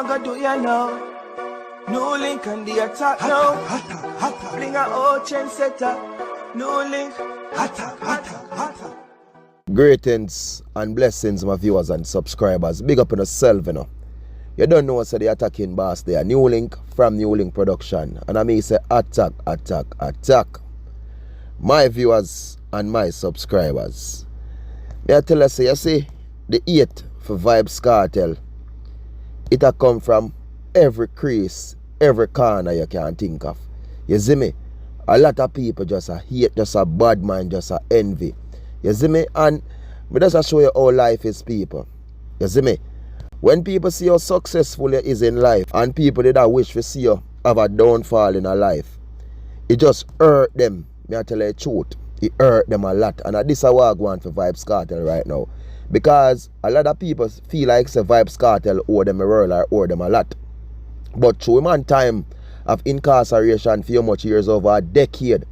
want to do you know. NEWLINK and the attack now. Bring a old trendsetter. NEWLINK. Attack. Greetings and blessings, my viewers and subscribers. Big up on yourself, you know. You don't know what's the attacking boss there. NEWLINK from NEWLINK Production. And I may say attack. My viewers and my subscribers. May I tell you see, the hate for Vybz Kartel, it a come from every crease, every corner you can think of. You see me? A lot of people just a hate, just a bad mind, just a envy. You see me? And me just show you how life is, people. You see me? When people see how successful you is in life, and people did not wish to see you have a downfall in a life, it just hurt them. Me I tell you the truth. It hurt them a lot. And this is what I want for Vybz Kartel right now. Because a lot of people feel like say Vybz Kartel owe them a world or owe them a lot. But through man time of incarceration for much years, over a decade,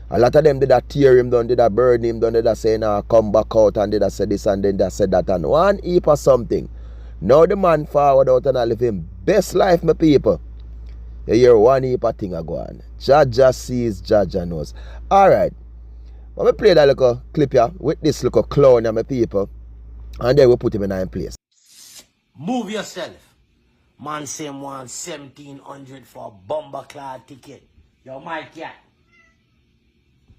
a lot of them did that tear him down, did that burn him down, did that say nah, come back out, and did that say this and then they said that, and one heap or something. Now the man forward out and I live him best life, my people. You hear one heap of thing a go on. Jaja sees, Jaja knows. Alright. But we play that little clip here with this little clown here, my people. And then we put him in a place. Move yourself. Man say want 1,700 for a bomber clad ticket. Yo, my cat.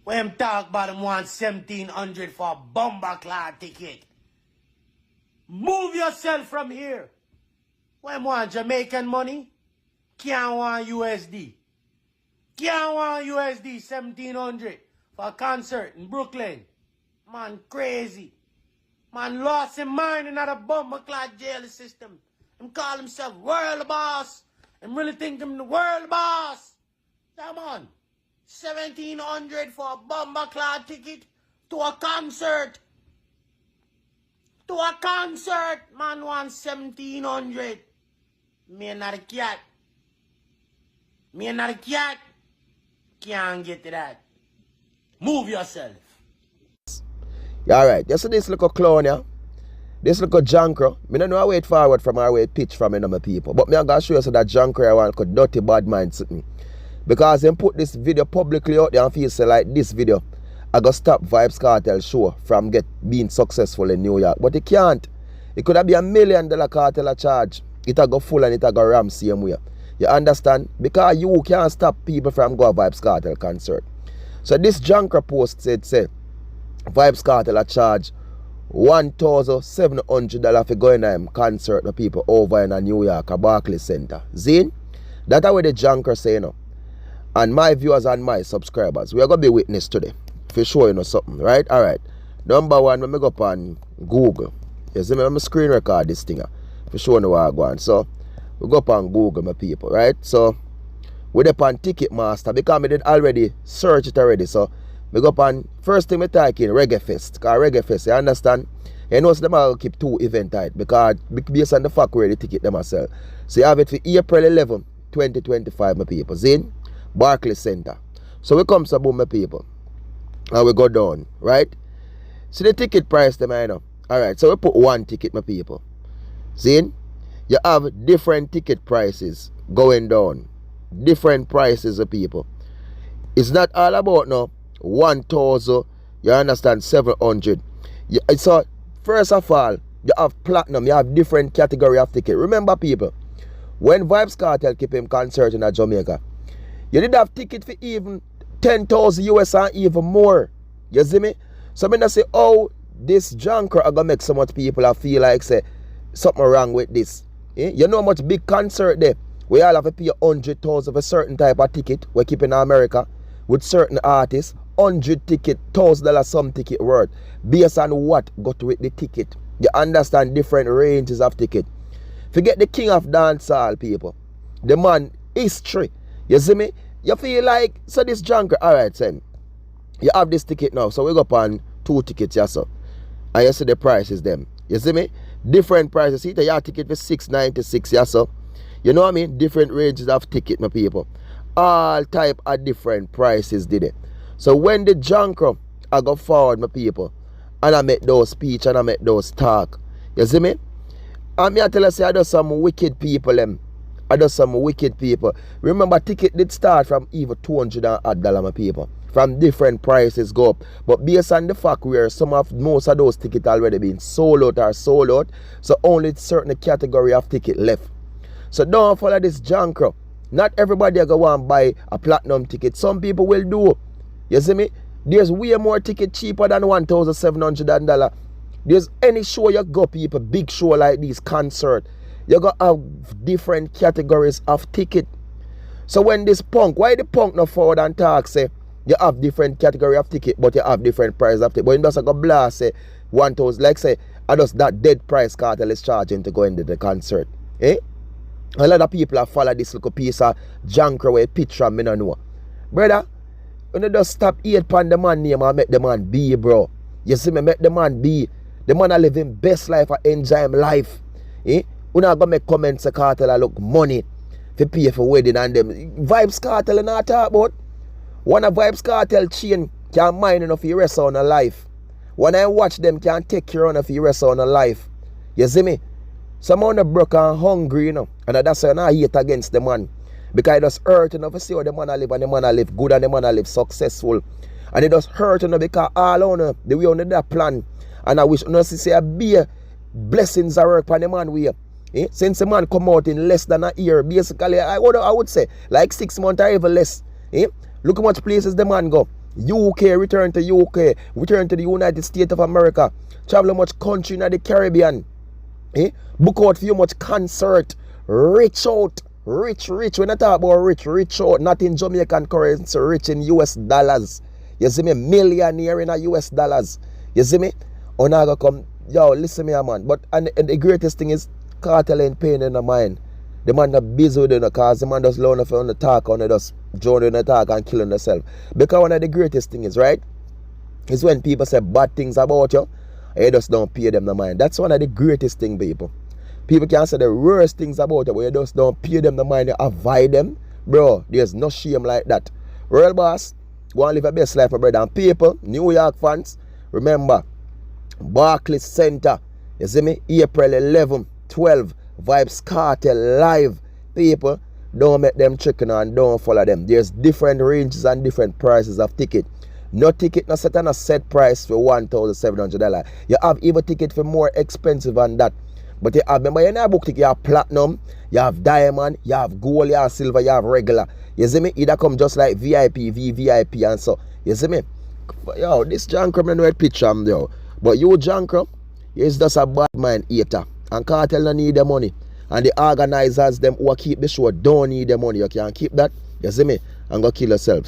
When him talk about him want 1,700 for a bomber clad ticket. Move yourself from here. When him want Jamaican money, can't want USD. Can't want USD 1,700 for a concert in Brooklyn. Man crazy. Man lost his mind in that bomber clad jail system. Him call himself world boss. Him really think him the world boss. Come on. 1,700 for a bomber clad ticket to a concert. To a concert. Man wants 1,700. Me not a cat. Me not a cat. Can't get to that. Move yourself. Alright, you see this little clown here? This little junker. I don't know how wait forward from our way pitch from my people. But me I'm gonna show you so that junker I want to dirty bad mind me. Because they put this video publicly out there and feel say like this video I gotta stop Vybz Kartel show from being successful in New York. But it can't. It could have been $1 million cartel a charge. It a go full and it a go ram same way. You understand? Because you can't stop people from going to Vybz Kartel concert. So this junker post said say Vybz Kartel a charge $1,700 for going to concert with people over in a New York, a Barclays Center. Zine? That's what the junker say, you know. And my viewers and my subscribers, we are going to be witness today. For sure, you know something, right? Alright. Number one, when I go up on Google, you see me, I'm screen record this thing. For sure, you know what I go on. So, we go up on Google, my people, right? So, we're up on Ticketmaster because I did already search it already. So, we go up on, first thing we type in Reggae Fest. Because Reggae Fest, you understand? You know, so them will keep two event tight because based on the fact where the ticket them sell. So, you have it for April 11, 2025, my people. Zin, Barclays Center. So, we come to boom, my people. And we go down, right? So, the ticket price, them, I know. Alright, so we put one ticket, my people. Zin, you have different ticket prices going down. Different prices of people. It's not all about no 1,000, you understand, 700. So first of all, you have platinum, you have different category of ticket. Remember, people, when Vybz Kartel keep him concert in Jamaica, you did have ticket for even 10,000 US and even more. You see me? So I say, oh, this junker are gonna make so much people I feel like say something wrong with this. You know how much big concert there? We all have to pay 100,000 for a certain type of ticket. We're keeping in America with certain artists. 100 ticket, $1,000 some ticket worth. Based on what got with the ticket. You understand different ranges of ticket. Forget the king of dancehall, people. The man history. You see me? You feel like, so this junker, alright, son. You have this ticket now. So we go up on 2 tickets, yeah, so. And you see the prices them. You see me? Different prices. See, you have ticket for $6.96, yeah, so. You know what I mean? Different ranges of ticket, my people. All type of different prices did it. So when the junker I go forward, my people, and I make those speech and I make those talk, you see me? And me I tell you, say I do some wicked people them. I do some wicked people. Remember, ticket did start from even $200 my people. From different prices go up. But based on the fact where most of those tickets already been sold out or sold out, so only certain category of ticket left. So don't follow this junk. Not everybody are going to buy a platinum ticket. Some people will do. You see me? There's way more ticket cheaper than $1,700. There's any show you go, people, big show like this, concert, you got to have different categories of ticket. So when this punk, why the punk not forward and talk, say, you have different category of ticket, but you have different price of ticket. But it doesn't go blast, say, 1,000, like say, I just that dead price Kartel is charging to go into the concert. Eh? A lot of people have followed this little piece of junk away picture, me no know. Brother, when you just stop eat pan the man name and make the man be, bro. You see me, make the man be. The man a live him best life and enjoy him life. Eh? You not gonna make comments to Kartel and look money to pay for wedding and them. Vybz Kartel and not talk about. One of Vybz Kartel chain can mine enough for your rest on a life. When I watch them can take care of your rest on a life. You see me? Some on the broke and hungry, you know. And that's why I hate against the man. Because it just hurt enough to see how the man live and the man live good and the man live successful. And it just hurt enough because all on the way on that plan. And I wish you know see a beer blessings are work on the man we. Eh? Since the man come out in less than a year, basically, I would say, like 6 months or even less. Eh? Look how much places the man go. UK, return to UK, return to the United States of America, travel much country in the Caribbean. Eh? Book out for you much concert, rich out, rich. When I talk about rich out, not in Jamaican currency, rich in US dollars. You see me? Millionaire in a US dollars. You see me? Onaga come, yo, listen me, man. But and the greatest thing is, Kartel ain't paying in the mind. The man not busy with it because the man does learn enough on the talk and just join in the talk and killing themselves. Because one of the greatest things is, right, is when people say bad things about you, and you just don't pay them the mind. That's one of the greatest things, people. People can say the worst things about you, but you just don't pay them the mind, you avoid them. Bro, there's no shame like that. Real boss, go and live your best life, my brother. And people, New York fans, remember, Barclays Center, you see me, April 11, 12, Vybz Kartel live. People, don't make them chicken and don't follow them. There's different ranges and different prices of ticket. No ticket no set on a set price for $1,700. You have even ticket for more expensive than that. But you have, remember, you have book ticket, you have platinum, you have diamond, you have gold, you have silver, you have regular. You see me? Either come just like VIP, VVIP and so. You see me? Yo, this Jankro, I know a picture, yo. But you Jankro, is just a bad mind eater. And Kartel don't need the money. And the organizers, them who keep the show, don't need the money. You can't keep that. You see me? And go kill yourself.